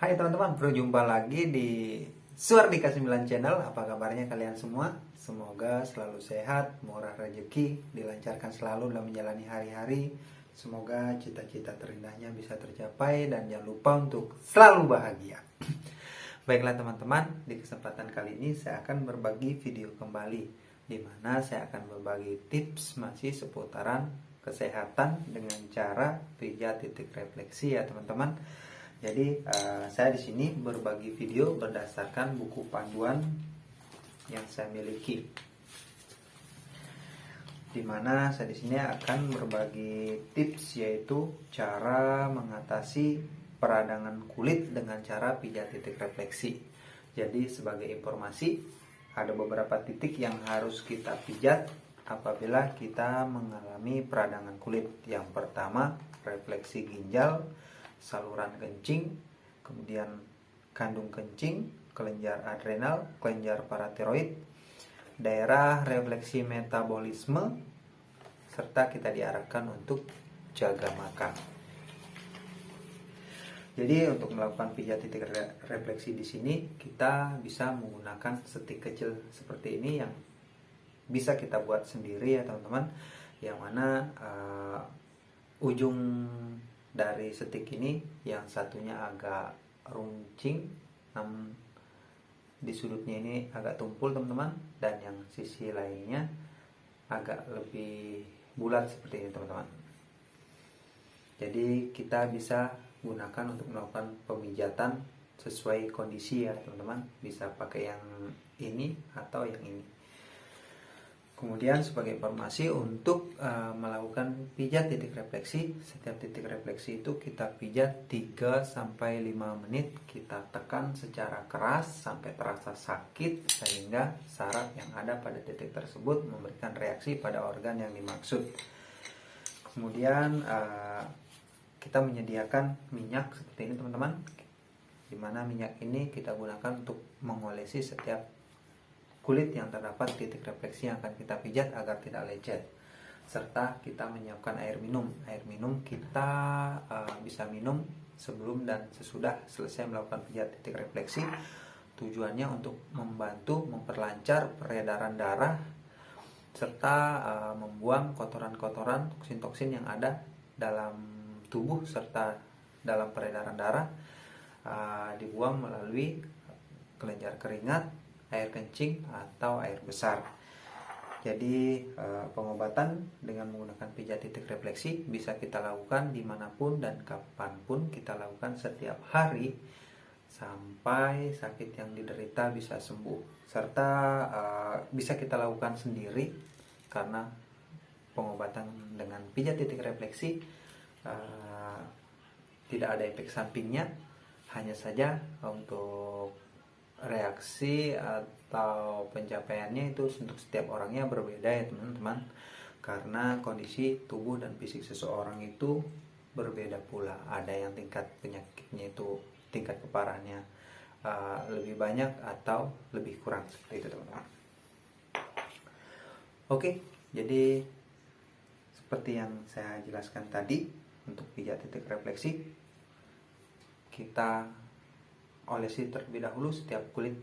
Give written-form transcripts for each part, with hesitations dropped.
Hai teman-teman, berjumpa lagi di Suardika 9 Channel. Apa kabarnya kalian semua? Semoga selalu sehat, murah rezeki, dilancarkan selalu dalam menjalani hari-hari. Semoga cita-cita terindahnya bisa tercapai dan jangan lupa untuk selalu bahagia. Baiklah teman-teman, di kesempatan kali ini saya akan berbagi video kembali di mana saya akan berbagi tips masih seputaran kesehatan dengan cara pijat titik refleksi ya teman-teman. Jadi saya di sini berbagi video berdasarkan buku panduan yang saya miliki. Di mana saya di sini akan berbagi tips yaitu cara mengatasi peradangan kulit dengan cara pijat titik refleksi. Jadi sebagai informasi, ada beberapa titik yang harus kita pijat apabila kita mengalami peradangan kulit. Yang pertama, refleksi ginjal, saluran kencing, kemudian kandung kencing, kelenjar adrenal, kelenjar paratiroid, daerah refleksi metabolisme, serta kita diarahkan untuk jaga makan. Jadi untuk melakukan pijat titik refleksi di sini kita bisa menggunakan setik kecil seperti ini yang bisa kita buat sendiri ya teman-teman. Yang mana ujung dari setik ini yang satunya agak runcing, namun di sudutnya ini agak tumpul teman-teman, dan yang sisi lainnya agak lebih bulat seperti ini teman-teman. Jadi kita bisa gunakan untuk melakukan pemijatan sesuai kondisi ya teman-teman, bisa pakai yang ini atau yang ini. Kemudian sebagai informasi untuk melakukan pijat titik refleksi, setiap titik refleksi itu kita pijat 3-5 menit, kita tekan secara keras sampai terasa sakit sehingga saraf yang ada pada titik tersebut memberikan reaksi pada organ yang dimaksud. Kemudian kita menyediakan minyak seperti ini teman-teman, dimana minyak ini kita gunakan untuk mengolesi setiap kulit yang terdapat titik refleksi yang akan kita pijat agar tidak lecet. Serta kita menyiapkan air minum. Air minum kita bisa minum sebelum dan sesudah selesai melakukan pijat titik refleksi. Tujuannya untuk membantu memperlancar peredaran darah serta membuang kotoran-kotoran, toksin-toksin yang ada dalam tubuh serta dalam peredaran darah, dibuang melalui kelenjar keringat, air kencing atau air besar. Jadi pengobatan dengan menggunakan pijat titik refleksi bisa kita lakukan dimanapun dan kapanpun kita lakukan setiap hari sampai sakit yang diderita bisa sembuh. Serta bisa kita lakukan sendiri karena pengobatan dengan pijat titik refleksi tidak ada efek sampingnya, hanya saja untuk reaksi atau pencapaiannya itu untuk setiap orangnya berbeda ya teman-teman, karena kondisi tubuh dan fisik seseorang itu berbeda pula. Ada yang tingkat penyakitnya itu, tingkat keparahannya lebih banyak atau lebih kurang seperti itu teman-teman. Oke, jadi seperti yang saya jelaskan tadi, untuk pijat titik refleksi kita olesi terlebih dahulu setiap kulit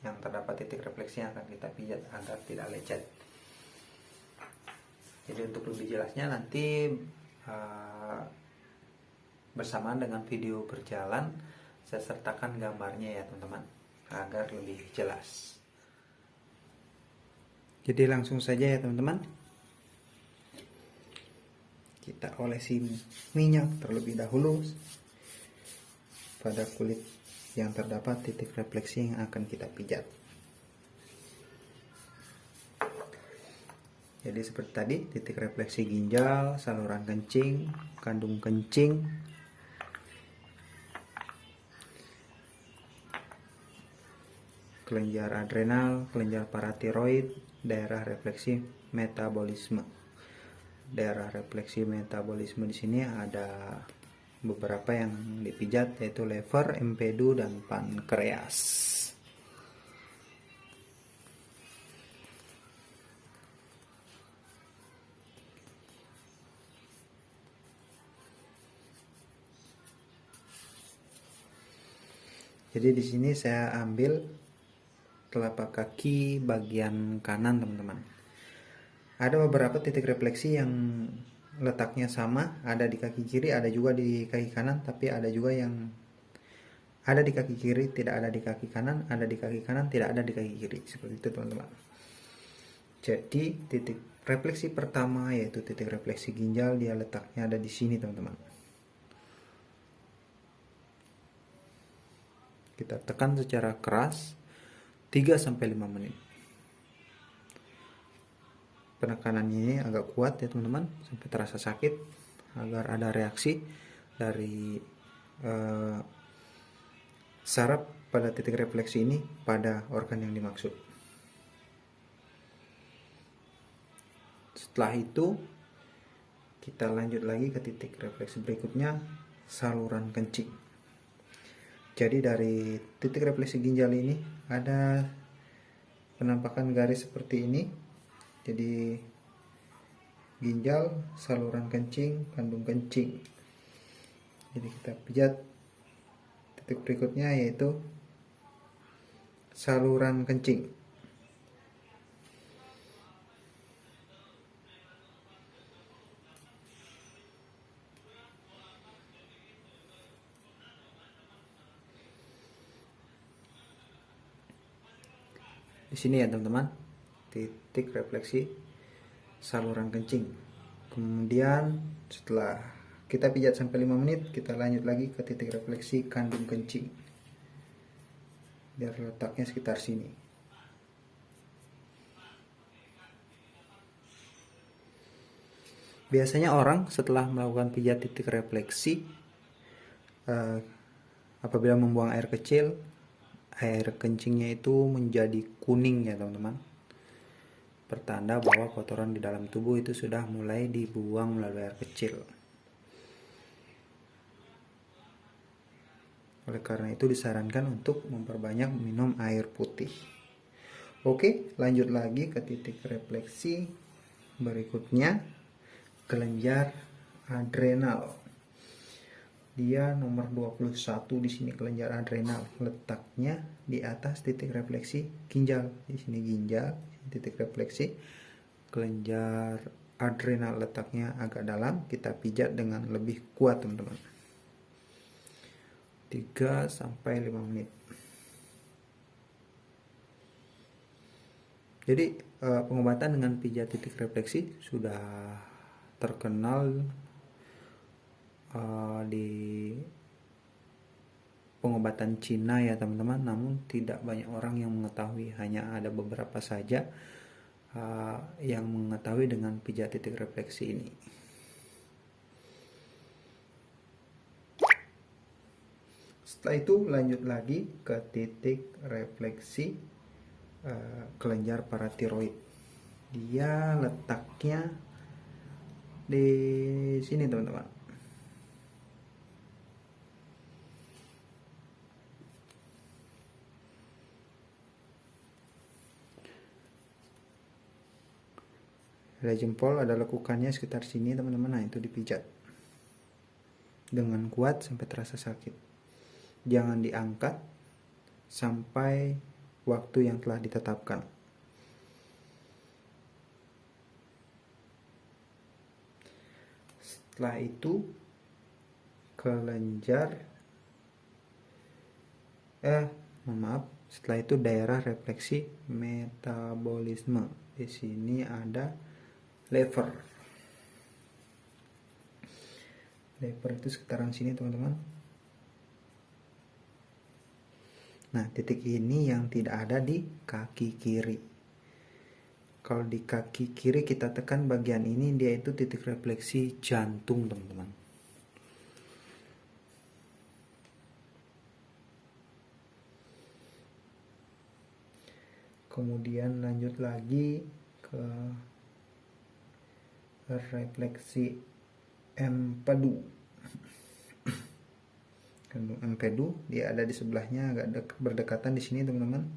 yang terdapat titik refleksi yang akan kita pijat agar tidak lecet. Jadi untuk lebih jelasnya nanti bersamaan dengan video berjalan saya sertakan gambarnya ya teman-teman agar lebih jelas. Jadi langsung saja ya teman-teman, kita olesi minyak terlebih dahulu pada kulit yang terdapat titik refleksi yang akan kita pijat. Jadi seperti tadi, titik refleksi ginjal, saluran kencing, kandung kencing, kelenjar adrenal, kelenjar paratiroid, daerah refleksi metabolisme. Daerah refleksi metabolisme di sini ada beberapa yang dipijat, yaitu lever, empedu, dan pankreas. Jadi di sini saya ambil telapak kaki bagian kanan teman-teman. Ada beberapa titik refleksi yang letaknya sama, ada di kaki kiri, ada juga di kaki kanan, tapi ada juga yang ada di kaki kiri, tidak ada di kaki kanan, ada di kaki kanan, tidak ada di kaki kiri. Seperti itu teman-teman. Jadi titik refleksi pertama yaitu titik refleksi ginjal, dia letaknya ada di sini teman-teman. Kita tekan secara keras 3-5 menit. Penekanannya ini agak kuat ya teman-teman, sampai terasa sakit, agar ada reaksi dari saraf pada titik refleksi ini pada organ yang dimaksud. Setelah itu kita lanjut lagi ke titik refleksi berikutnya, saluran kencing. Jadi dari titik refleksi ginjal ini ada penampakan garis seperti ini. Jadi ginjal, saluran kencing, kandung kencing. Jadi kita pijat titik berikutnya yaitu saluran kencing. Di sini ya teman-teman, titik refleksi saluran kencing. Kemudian setelah kita pijat sampai 5 menit, kita lanjut lagi ke titik refleksi kandung kencing. Biar letaknya sekitar sini. Biasanya orang setelah melakukan pijat titik refleksi, apabila membuang air kecil, air kencingnya itu menjadi kuning ya teman-teman, pertanda bahwa kotoran di dalam tubuh itu sudah mulai dibuang melalui air kecil. Oleh karena itu disarankan untuk memperbanyak minum air putih. Oke, lanjut lagi ke titik refleksi berikutnya, kelenjar adrenal. Dia nomor 21 di sini, kelenjar adrenal, letaknya di atas titik refleksi ginjal. Di sini ginjal, titik refleksi kelenjar adrenal, letaknya agak dalam. Kita pijat dengan lebih kuat teman-teman. 3-5 menit. Jadi pengobatan dengan pijat titik refleksi sudah terkenal di pengobatan Cina ya teman-teman, namun tidak banyak orang yang mengetahui, hanya ada beberapa saja yang mengetahui dengan pijat titik refleksi ini. Setelah itu lanjut lagi ke titik refleksi kelenjar paratiroid. Dia letaknya di sini teman-teman. Ada jempol, ada lekukannya sekitar sini teman-teman. Nah itu dipijat dengan kuat sampai terasa sakit. Jangan diangkat sampai waktu yang telah ditetapkan. Setelah itu kelenjar setelah itu daerah refleksi metabolisme. Di sini ada lever. Lever itu sekitaran sini teman-teman. Nah titik ini yang tidak ada di kaki kiri. Kalau di kaki kiri kita tekan bagian ini, dia itu titik refleksi jantung teman-teman. Kemudian lanjut lagi ke refleksi empedu. Kandung empedu, dia ada di sebelahnya, agak berdekatan di sini teman-teman.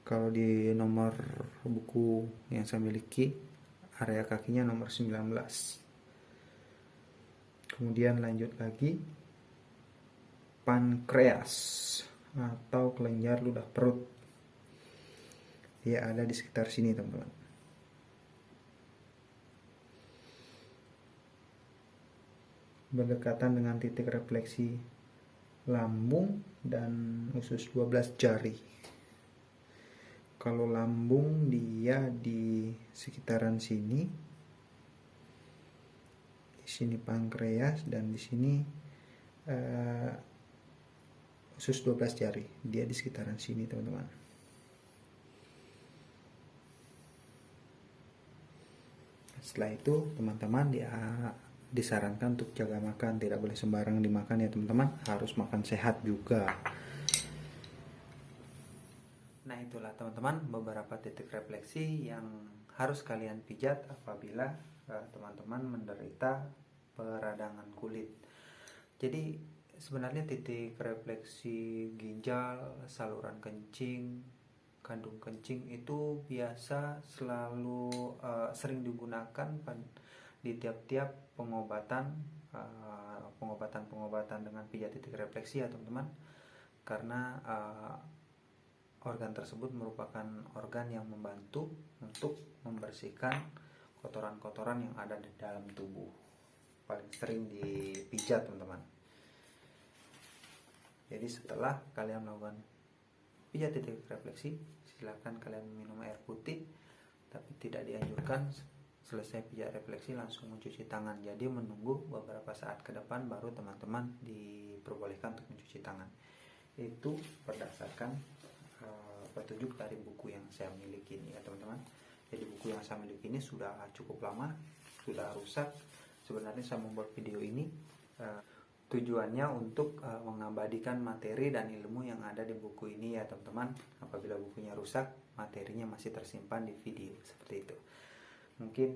Kalau di nomor buku yang saya miliki, area kakinya nomor 19. Kemudian lanjut lagi, pankreas atau kelenjar ludah perut. Dia ada di sekitar sini teman-teman. Berdekatan dengan titik refleksi lambung dan usus 12 jari. Kalau lambung dia di sekitaran sini. Di sini pankreas dan di sini usus 12 jari. Dia di sekitaran sini teman-teman. Setelah itu teman-teman dia disarankan untuk jaga makan, tidak boleh sembarang dimakan ya teman-teman, harus makan sehat juga. Nah itulah teman-teman beberapa titik refleksi yang harus kalian pijat apabila teman-teman menderita peradangan kulit. Jadi sebenarnya titik refleksi ginjal, saluran kencing, kandung kencing itu biasa selalu sering digunakan di tiap-tiap pengobatan dengan pijat titik refleksi ya teman-teman, karena organ tersebut merupakan organ yang membantu untuk membersihkan kotoran-kotoran yang ada di dalam tubuh. Paling sering dipijat teman-teman. Jadi setelah kalian melakukan pijat titik refleksi, silakan kalian minum air putih, tapi tidak dianjurkan selesai pijat refleksi langsung mencuci tangan. Jadi menunggu beberapa saat ke depan baru teman-teman diperbolehkan untuk mencuci tangan. Itu berdasarkan petunjuk dari buku yang saya miliki ini ya teman-teman. Jadi buku yang saya miliki ini sudah cukup lama, sudah rusak. Sebenarnya saya membuat video ini tujuannya untuk mengabadikan materi dan ilmu yang ada di buku ini ya teman-teman. Apabila bukunya rusak, materinya masih tersimpan di video seperti itu. Mungkin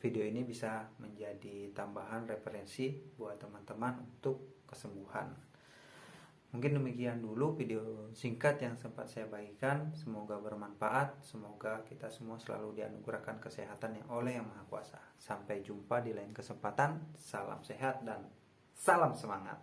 video ini bisa menjadi tambahan referensi buat teman-teman untuk kesembuhan. Mungkin demikian dulu video singkat yang sempat saya bagikan. Semoga bermanfaat. Semoga kita semua selalu dianugerahkan kesehatan yang oleh Yang Maha Kuasa. Sampai jumpa di lain kesempatan. Salam sehat dan salam semangat.